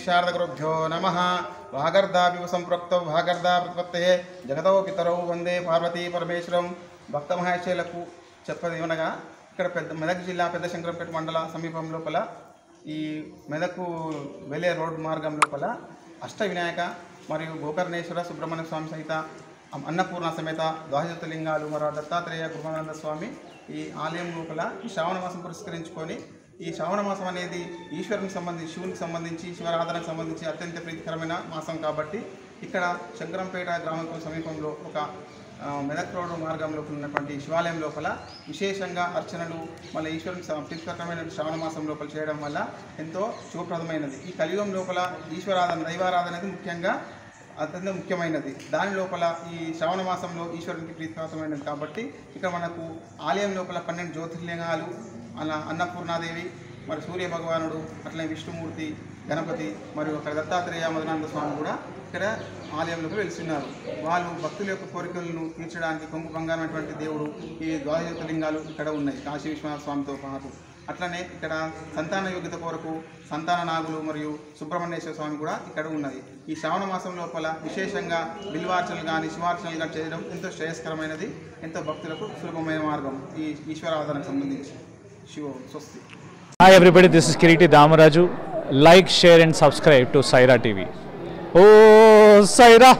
शारदगुरुभ्यो नमः। वागर्धाभिव संप्रोक्तौ भागर्धा प्रतिपत्तये जगतो पितरौ वंदे पार्वती परमेश्वरं। భక్త మహేశ్వరులకు చెప్పది ఏమనగా ఇక్కడ మెదక్ జిల్లా పెద్ద శంకరంపేట మండల సమీపం లోపల ఈ మెదకు వెళ్లే రోడ్ మార్గం లోపల అష్ట వినాయక మరియు గోకర్ణేశ్వర సుబ్రహ్మణ్య స్వామి సహిత అన్నపూర్ణ సమేత ద్వాదశలింగాలు మరియు దత్తాత్రేయ గురుమానంద స్వామి ఈ ఆలయం లోపల ఈ శ్రావణ మాసం పురస్కరించుకొని ఈ శ్రావణ మాసం అనేది ఈశ్వరునికి సంబంధించి శివునికి సంబంధించి శివారాధనకు సంబంధించి అత్యంత ప్రీతికరమైన మాసం కాబట్టి ఇక్కడ శంకరంపేట గ్రామం సమీపంలో ఒక మెదక్ రోడ్ మార్గంలో ఉన్నటువంటి శివాలయం లోపల విశేషంగా అర్చనలు మళ్ళీ ఈశ్వరునికి ప్రీతికరమైన శ్రావణ మాసం లోపల చేయడం వల్ల ఎంతో శుభప్రదమైనది. ఈ కలియుగం లోపల ఈశ్వరాధన దైవారాధన అనేది ముఖ్యంగా అత్యంత ముఖ్యమైనది. దాని లోపల ఈ శ్రావణ మాసంలో ఈశ్వరునికి ప్రీతికరమైనది కాబట్టి ఇక్కడ మనకు ఆలయం లోపల 12 జ్యోతిర్లింగాలు అలా అన్నపూర్ణాదేవి మరి సూర్య భగవానుడు అట్లనే విష్ణుమూర్తి గణపతి మరియు అక్కడ దత్తాత్రేయ మదనానంద స్వామి కూడా ఇక్కడ ఆలయంలోకి వెలిసిన్నారు. వాళ్ళు భక్తుల యొక్క కోరికలను తీర్చడానికి కొంగు బంగారమైనటువంటి దేవుడు ఈ ద్వాదశలింగాలు ఇక్కడ ఉన్నాయి కాశీ విశ్వనాథ స్వామితో పాటు. అట్లనే ఇక్కడ సంతాన యోగ్యత కొరకు సంతాన నాగులు మరియు సుబ్రహ్మణ్యేశ్వర స్వామి కూడా ఇక్కడ ఉన్నది. ఈ శ్రావణ మాసం లోపల విశేషంగా బిల్వార్చనలు కానీ శివార్చనలు కానీ చేయడం ఎంతో శ్రేయస్కరమైనది, ఎంతో భక్తులకు సులభమైన మార్గం ఈ ఈశ్వరారాధనకు సంబంధించి. శివ స్వస్తి. Hi everybody, this is Kiriti Damaraju. Like, share and subscribe to Saira TV. Oh Saira!